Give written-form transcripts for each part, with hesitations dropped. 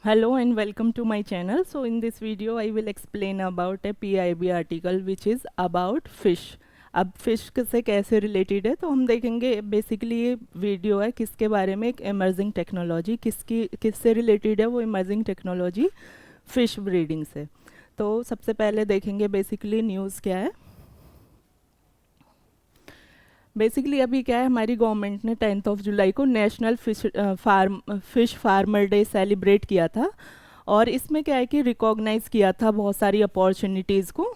Hello and welcome to my channel. So in this video I will explain about a PIB article which is about fish. अब fish से कैसे related है तो हम देखेंगे basically ये वीडियो है किसके बारे में, एक इमर्जिंग टेक्नोलॉजी किससे रिलेटेड है, वो इमर्जिंग टेक्नोलॉजी फिश ब्रीडिंग से। तो सबसे पहले देखेंगे बेसिकली न्यूज़ क्या है। बेसिकली अभी क्या है, हमारी गवर्नमेंट ने 10 जुलाई को national fish farmer day celebrate किया था और इसमें क्या है कि रिकॉग्नाइज किया था बहुत सारी अपॉर्चुनिटीज़ को।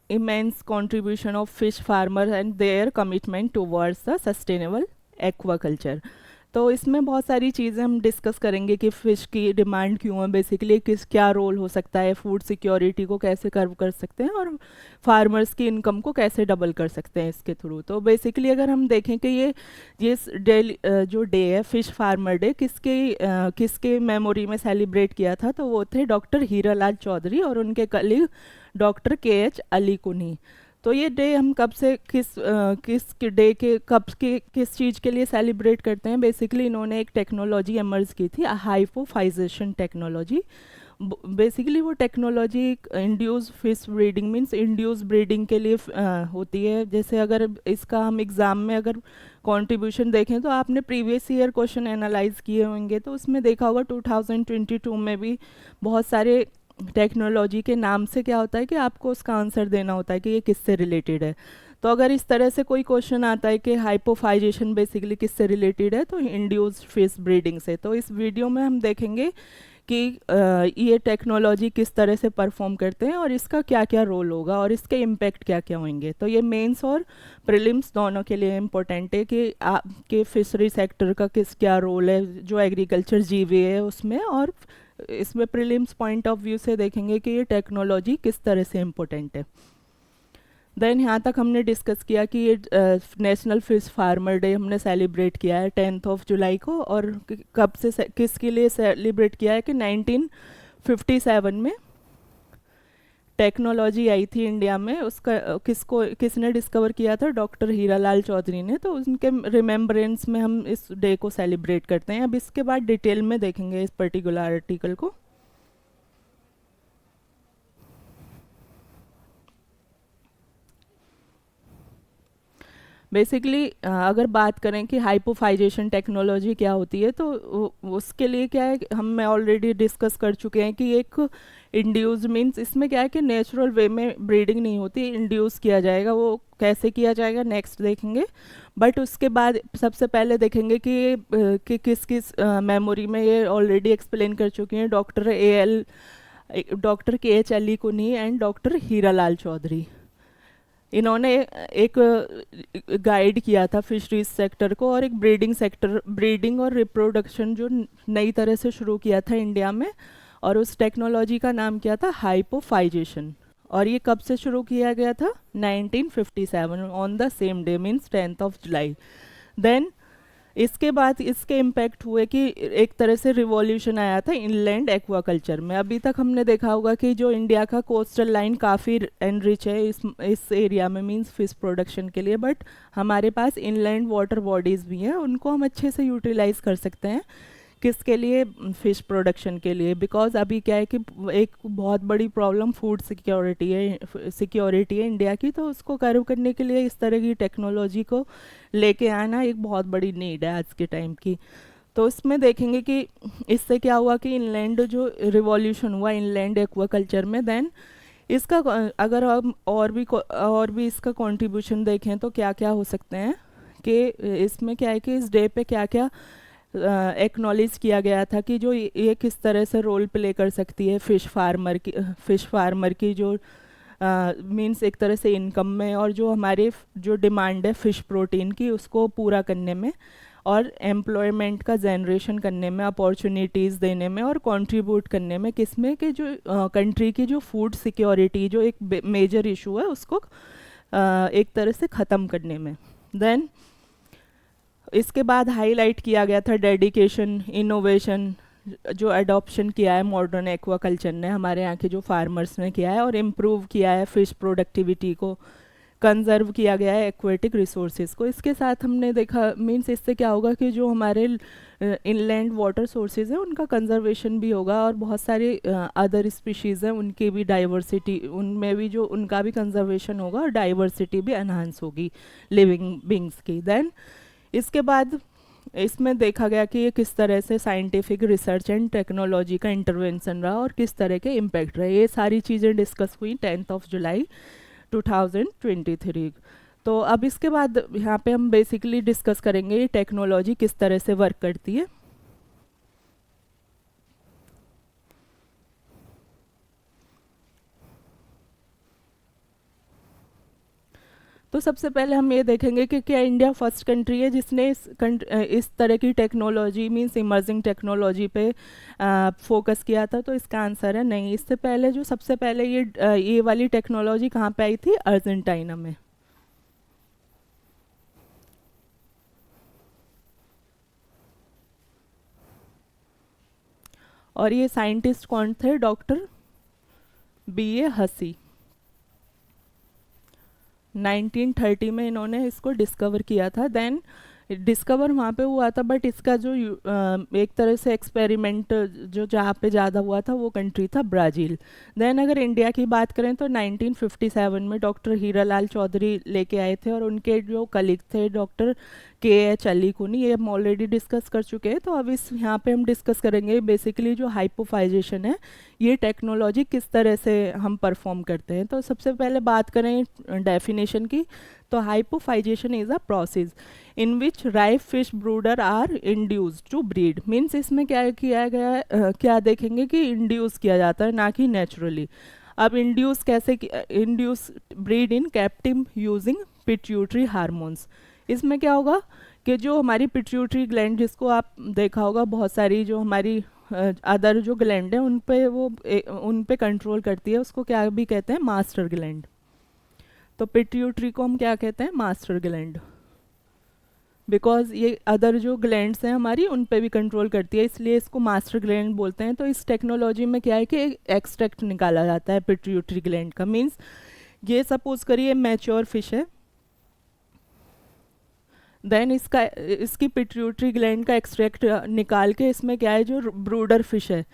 Immense contribution of fish farmer and there commitment towards the sustainable aquaculture. तो इसमें बहुत सारी चीज़ें हम डिस्कस करेंगे कि फ़िश की डिमांड क्यों है, बेसिकली क्या रोल हो सकता है, फूड सिक्योरिटी को कैसे कर्व कर सकते हैं और फार्मर्स की इनकम को कैसे डबल कर सकते हैं इसके थ्रू। तो बेसिकली अगर हम देखें कि ये डे जो डे है फिश फार्मर डे किसके मेमोरी में सेलिब्रेट किया था, तो वो थे डॉक्टर हीरालाल चौधरी और उनके कलीग डॉक्टर KH अली कुनी। तो ये डे हम कब से किस डे के किस चीज़ के लिए सेलिब्रेट करते हैं, बेसिकली इन्होंने एक टेक्नोलॉजी एमर्ज की थी, हाइपोफाइजेशन टेक्नोलॉजी। बेसिकली वो technology induce fish breeding means induce breeding के लिए होती है। जैसे अगर इसका हम एग्ज़ाम में अगर कंट्रीब्यूशन देखें तो आपने प्रीवियस ईयर क्वेश्चन एनालाइज किए होंगे, तो उसमें देखा होगा 2022 में भी बहुत सारे टेक्नोलॉजी के नाम से क्या होता है कि आपको उसका आंसर देना होता है कि ये किससे रिलेटेड है। तो अगर इस तरह से कोई क्वेश्चन आता है कि हाइपोफाइजेशन बेसिकली किससे रिलेटेड है, तो इंड्यूस्ड फिश ब्रीडिंग से। तो इस वीडियो में हम देखेंगे कि ये टेक्नोलॉजी किस तरह से परफॉर्म करते हैं और इसका क्या क्या रोल होगा और इसके इम्पैक्ट क्या क्या होंगे। तो ये मेंस और प्रीलिम्स दोनों के लिए इम्पोर्टेंट है कि आपके फिशरी सेक्टर का क्या रोल है जो एग्रीकल्चर जीवीए है उसमें, और इसमें प्रीलिम्स पॉइंट ऑफ व्यू से देखेंगे कि ये टेक्नोलॉजी किस तरह से इम्पोर्टेंट है। देन यहाँ तक हमने डिस्कस किया कि ये नेशनल फिश फार्मर डे हमने सेलिब्रेट किया है 10 जुलाई को, और कब से किसके लिए सेलिब्रेट किया है कि 1957 में टेक्नोलॉजी आई थी इंडिया में, उसका किसने डिस्कवर किया था, डॉक्टर हीरालाल चौधरी ने। तो उनके रिमेम्बरेंस में हम इस डे को सेलिब्रेट करते हैं। अब इसके बाद डिटेल में देखेंगे इस पर्टिकुलर आर्टिकल को। बेसिकली अगर बात करें कि हाइपोफाइजेशन टेक्नोलॉजी क्या होती है, तो उसके लिए क्या है, हम ऑलरेडी डिस्कस कर चुके हैं कि एक इंड्यूस मीन्स इसमें क्या है कि नेचुरल वे में ब्रीडिंग नहीं होती, इंड्यूस किया जाएगा। वो कैसे किया जाएगा नेक्स्ट देखेंगे, बट उसके बाद सबसे पहले देखेंगे कि किस किस मेमोरी में, ये ऑलरेडी एक्सप्लेन कर चुके हैं डॉक्टर KH अली कुनी एंड डॉक्टर हीरालाल चौधरी। इन्होंने एक गाइड किया था फिशरीज सेक्टर को और एक ब्रीडिंग और रिप्रोडक्शन जो नई तरह से शुरू किया था इंडिया में, और उस टेक्नोलॉजी का नाम क्या था, हाइपोफाइजेशन। और ये कब से शुरू किया गया था, 1957 on the same day means 10 जुलाई। देन इसके बाद इसके इम्पैक्ट हुए कि एक तरह से रिवॉल्यूशन आया था इनलैंड एक्वाकल्चर में। अभी तक हमने देखा होगा कि जो इंडिया का कोस्टल लाइन काफ़ी एनरिच है इस एरिया में मींस फिश प्रोडक्शन के लिए, बट हमारे पास इनलैंड वाटर बॉडीज़ भी हैं, उनको हम अच्छे से यूटिलाइज कर सकते हैं किसके लिए, फिश प्रोडक्शन के लिए। बिकॉज अभी क्या है कि एक बहुत बड़ी प्रॉब्लम फूड सिक्योरिटी है इंडिया की, तो उसको कर्व करने के लिए इस तरह की टेक्नोलॉजी को लेके आना एक बहुत बड़ी नीड है आज के टाइम की। तो इसमें देखेंगे कि इससे क्या हुआ कि इनलैंड जो रिवॉल्यूशन हुआ इनलैंड एक्वाकल्चर में, देन इसका अगर हम और भी इसका कंट्रीब्यूशन देखें तो क्या क्या हो सकते हैं कि इसमें क्या है कि इस डे पे क्या क्या एक्नॉलेज किया गया था कि जो ये किस तरह से रोल प्ले कर सकती है फिश फार्मर की जो मीन्स एक तरह से इनकम में, और जो हमारे जो डिमांड है फिश प्रोटीन की उसको पूरा करने में, और एम्प्लॉयमेंट का जनरेशन करने में, अपॉर्चुनिटीज़ देने में, और कंट्रीब्यूट करने में किसमें कि जो कंट्री की जो फूड सिक्योरिटी जो एक मेजर इशू है उसको एक तरह से ख़त्म करने में। देन इसके बाद हाईलाइट किया गया था डेडिकेशन, इनोवेशन जो अडॉप्शन किया है मॉडर्न एक्वाकल्चर ने हमारे यहाँ के जो फार्मर्स ने किया है, और इम्प्रूव किया है फिश प्रोडक्टिविटी को कंजर्व किया गया है एक्वेटिक रिसोर्सेज को। इसके साथ हमने देखा मीन्स इससे क्या होगा कि जो हमारे इनलैंड वाटर सोर्सेज हैं उनका कंजर्वेशन भी होगा, और बहुत सारे अदर स्पीशीज़ हैं उनकी भी डाइवर्सिटी, उनमें भी जो उनका भी कंजर्वेशन होगा और डाइवर्सिटी भी एनहांस होगी लिविंग बींग्स की। देन इसके बाद इसमें देखा गया कि ये किस तरह से साइंटिफिक रिसर्च एंड टेक्नोलॉजी का इंटरवेंशन रहा और किस तरह के इम्पैक्ट रहे। ये सारी चीज़ें डिस्कस हुई 10 जुलाई 2023। तो अब इसके बाद यहाँ पे हम बेसिकली डिस्कस करेंगे ये टेक्नोलॉजी किस तरह से वर्क करती है। तो सबसे पहले हम ये देखेंगे कि क्या इंडिया फर्स्ट कंट्री है जिसने इस तरह की टेक्नोलॉजी मींस इमर्जिंग टेक्नोलॉजी पे फोकस किया था। तो इसका आंसर है नहीं। इससे पहले जो सबसे पहले ये वाली टेक्नोलॉजी कहाँ पे आई थी? अर्जेंटीना में। और ये साइंटिस्ट कौन थे? Doctor B.A. हसी। 1930 में इन्होंने इसको डिस्कवर किया था। देन डिस्कवर वहाँ पे हुआ था, बट इसका जो एक तरह से एक्सपेरिमेंट जो जहाँ पे ज़्यादा हुआ था वो कंट्री था ब्राज़ील। देन अगर इंडिया की बात करें तो 1957 में डॉक्टर हीरालाल चौधरी लेके आए थे, और उनके जो कलीग थे डॉक्टर KH अलीकुनी, ये हम ऑलरेडी डिस्कस कर चुके हैं। तो अब इस यहाँ पे हम डिस्कस करेंगे बेसिकली जो हाइपोफाइजेशन है ये टेक्नोलॉजी किस तरह से हम परफॉर्म करते हैं। तो सबसे पहले बात करें डेफिनेशन की, तो hypophysation is a process in which ripe fish brooder are induced to breed. Means इसमें क्या किया गया है, क्या देखेंगे कि इंड्यूस किया जाता है ना कि नेचुरली। अब इंड्यूस कैसे? इंड्यूस ब्रीड इन कैप्टिव यूजिंग पिट्यूटरी हार्मोन्स। इसमें क्या होगा कि जो हमारी पिट्यूटरी ग्लैंड, जिसको आप देखा होगा बहुत सारी जो हमारी अदर जो ग्लैंड है उन पे वो उन पे कंट्रोल करती है, उसको क्या भी कहते हैं? Master gland. तो पिट्यूटरी को हम क्या कहते हैं? मास्टर ग्लैंड, बिकॉज ये अदर जो ग्लैंड्स हैं हमारी उन पे भी कंट्रोल करती है, इसलिए इसको मास्टर ग्लैंड बोलते हैं। तो इस टेक्नोलॉजी में क्या है कि एक एक्सट्रैक्ट निकाला जाता है पिट्यूटरी ग्लैंड का। मीन्स ये सपोज करिए मैच्योर फिश है, देन इसकी पिट्यूटरी ग्लैंड का एक्सट्रैक्ट निकाल के इसमें क्या है, जो ब्रूडर फिश है,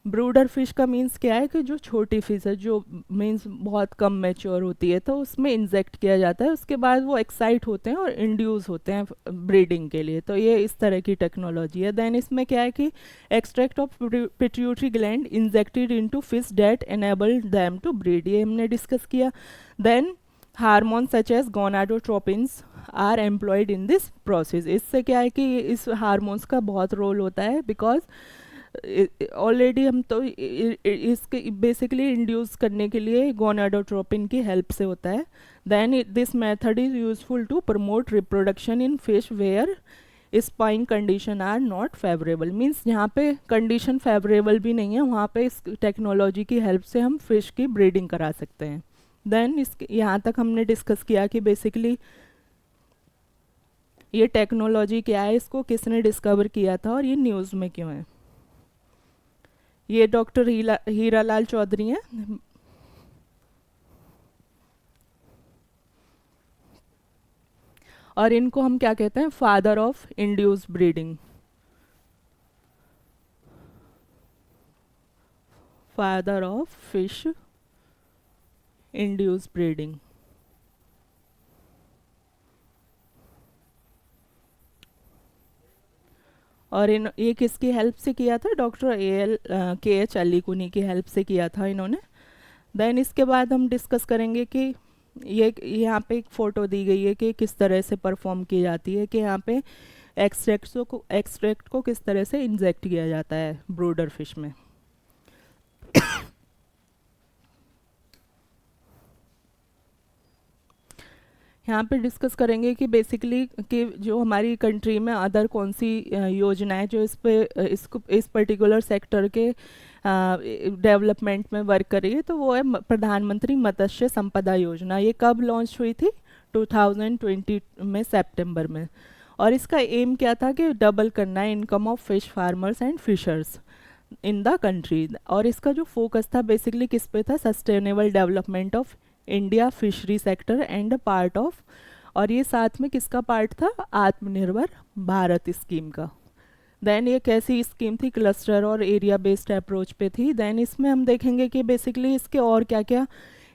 ब्रूडर फिश का मीन्स क्या है कि जो छोटी फिश है जो मीन्स बहुत कम मैच्योर होती है, तो उसमें इंजेक्ट किया जाता है। उसके बाद वो एक्साइट होते हैं और इंड्यूस होते हैं ब्रीडिंग के लिए। तो ये इस तरह की टेक्नोलॉजी है। देन इसमें क्या है कि extract of pituitary gland injected into fish that enabled them to breed, ये हमने डिस्कस किया। Then hormone such as gonadotropins are employed in this process. इससे क्या है कि इस हार्मोन्स का बहुत रोल होता है, बिकॉज ऑलरेडी हम तो इसके बेसिकली इंड्यूस करने के लिए गोनाडोट्रोपिन की हेल्प से होता है। Then this method is useful to promote reproduction in fish where spine condition are not favourable. Means यहाँ पे कंडीशन फेवरेबल भी नहीं है, वहाँ पे इस टेक्नोलॉजी की हेल्प से हम फिश की ब्रीडिंग करा सकते हैं। देन इसके यहाँ तक हमने डिस्कस किया कि बेसिकली ये टेक्नोलॉजी क्या है, इसको किसने डिस्कवर किया था और ये न्यूज़ में क्यों है। ये डॉक्टर हीरालाल चौधरी हैं। और इनको हम क्या कहते हैं? Father of induce breeding, father of fish induce breeding. और ये किसकी हेल्प से किया था? डॉक्टर KH अलीकुनी की हेल्प से किया था इन्होंने। देन इसके बाद हम डिस्कस करेंगे कि ये यहाँ पे एक फ़ोटो दी गई है कि किस तरह से परफॉर्म की जाती है, कि यहाँ पे एक्सट्रैक्ट को किस तरह से इंजेक्ट किया जाता है ब्रूडर फिश में। यहाँ पे डिस्कस करेंगे कि बेसिकली कि जो हमारी कंट्री में अदर कौन सी योजनाएं जो इस पर्टिकुलर सेक्टर के डेवलपमेंट में वर्क कर रही है। तो वो है प्रधानमंत्री मत्स्य संपदा योजना। ये कब लॉन्च हुई थी? 2020 में सितंबर में। और इसका एम क्या था कि डबल करना है income of fish farmers and fishers in the country. और इसका जो फोकस था बेसिकली किस पे था? Sustainable development of India fishery sector and part of, और ये साथ में किसका पार्ट था, आत्मनिर्भर भारत स्कीम का। देन ये कैसी स्कीम थी, क्लस्टर और एरिया बेस्ड अप्रोच पे थी। देन इसमें हम देखेंगे कि बेसिकली इसके और क्या क्या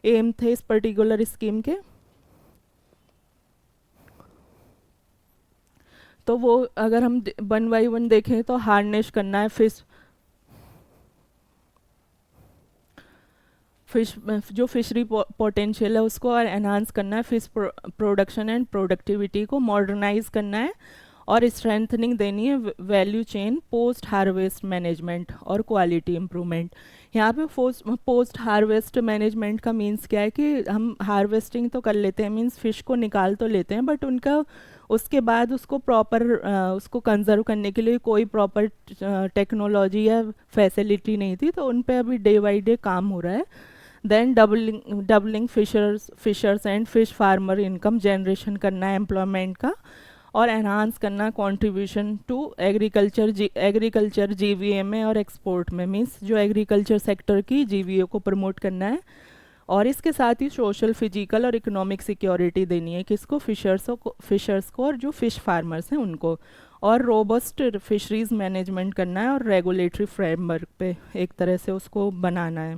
एम थे इस पर्टिकुलर स्कीम के। तो वो अगर हम 1 बाय 1 देखें तो हार्नेस करना है फिश फिश जो फिशरी पोटेंशियल है उसको और एनहांस करना है, फिश प्रोडक्शन एंड प्रोडक्टिविटी को मॉडर्नाइज करना है, और स्ट्रेंथनिंग देनी है value chain, post harvest management और क्वालिटी इम्प्रूवमेंट। यहाँ पे पोस्ट हार्वेस्ट मैनेजमेंट का मीन्स क्या है कि हम हार्वेस्टिंग तो कर लेते हैं, मीन्स फ़िश को निकाल तो लेते हैं, बट उनका उसके बाद उसको प्रॉपर उसको कंजर्व करने के लिए कोई प्रॉपर टेक्नोलॉजी या फैसिलिटी नहीं थी, तो उन पे अभी डे बाई डे काम हो रहा है। Then doubling fishers and fish farmer income generation करना है एम्प्लॉयमेंट का, और एनहांस करना कंट्रीब्यूशन टू एग्रीकल्चर जीवीए में और एक्सपोर्ट में, मीन्स जो एग्रीकल्चर सेक्टर की जीवीए को प्रमोट करना है। और इसके साथ ही सोशल, फिजिकल और इकोनॉमिक सिक्योरिटी देनी है किसको, फिशर्स को और जो फिश फार्मर्स हैं उनको, और रोबस्ट फिशरीज मैनेजमेंट करना है और रेगुलेटरी फ्रेमवर्क पे एक तरह से उसको बनाना है।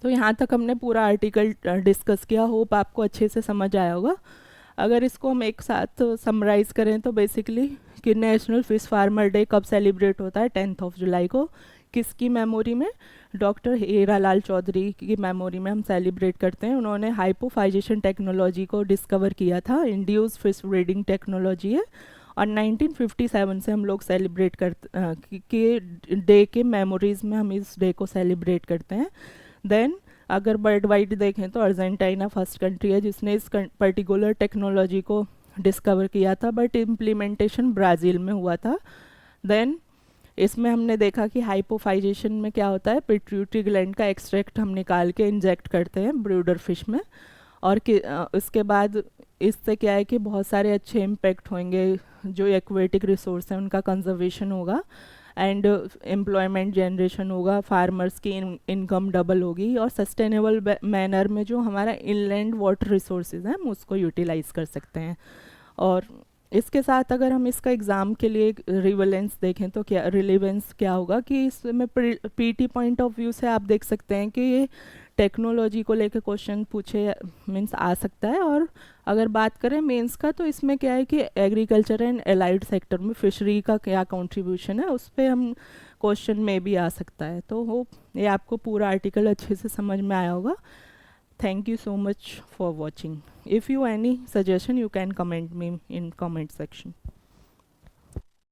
तो यहाँ तक हमने पूरा आर्टिकल डिस्कस किया, होप आपको अच्छे से समझ आया होगा। अगर इसको हम एक साथ समराइज़ करें तो बेसिकली कि नेशनल फिश फार्मर डे कब सेलिब्रेट होता है, 10 जुलाई को, किसकी मेमोरी में, डॉक्टर हीरालाल चौधरी की मेमोरी में हम सेलिब्रेट करते हैं। उन्होंने हाइपोफाइजेशन टेक्नोलॉजी को डिस्कवर किया था, इंड्यूस फिश ब्रीडिंग टेक्नोलॉजी है, और 1957 से हम लोग सेलिब्रेट करते के डे के मेमोरीज़ में हम इस डे को सेलिब्रेट करते हैं। देन अगर वर्ल्ड वाइड देखें तो अर्जेंटीना फर्स्ट कंट्री है जिसने इस पर्टिकुलर टेक्नोलॉजी को डिस्कवर किया था, बट इम्प्लीमेंटेशन ब्राज़ील में हुआ था। देन इसमें हमने देखा कि हाइपोफाइजेशन में क्या होता है, पिट्यूटरी ग्लैंड का एक्सट्रैक्ट हम निकाल के इंजेक्ट करते हैं ब्रूडर फिश में, और इसके बाद इससे क्या है कि बहुत सारे अच्छे इम्पैक्ट होंगे, जो एक्वेटिक रिसोर्स हैं उनका कंजर्वेशन होगा, एंड एम्प्लॉयमेंट जनरेशन होगा, फार्मर्स की इनकम डबल होगी, और सस्टेनेबल मैनर में जो हमारा इनलैंड वाटर रिसोर्सेज हैं हम उसको यूटिलाइज कर सकते हैं। और इसके साथ अगर हम इसका एग्ज़ाम के लिए रिलेवेंस देखें तो क्या रिलेवेंस क्या होगा कि इसमें पीटी पॉइंट ऑफ व्यू से आप देख सकते हैं कि ये टेक्नोलॉजी को लेकर क्वेश्चन पूछे मीन्स आ सकता है। और अगर बात करें मेंस का तो इसमें क्या है कि एग्रीकल्चर एंड एलाइड सेक्टर में फिशरी का क्या कंट्रीब्यूशन है उस पर हम क्वेश्चन में भी आ सकता है। तो होप ये आपको पूरा आर्टिकल अच्छे से समझ में आया होगा। Thank you so much for watching. If you any suggestion, you can comment me in comment section.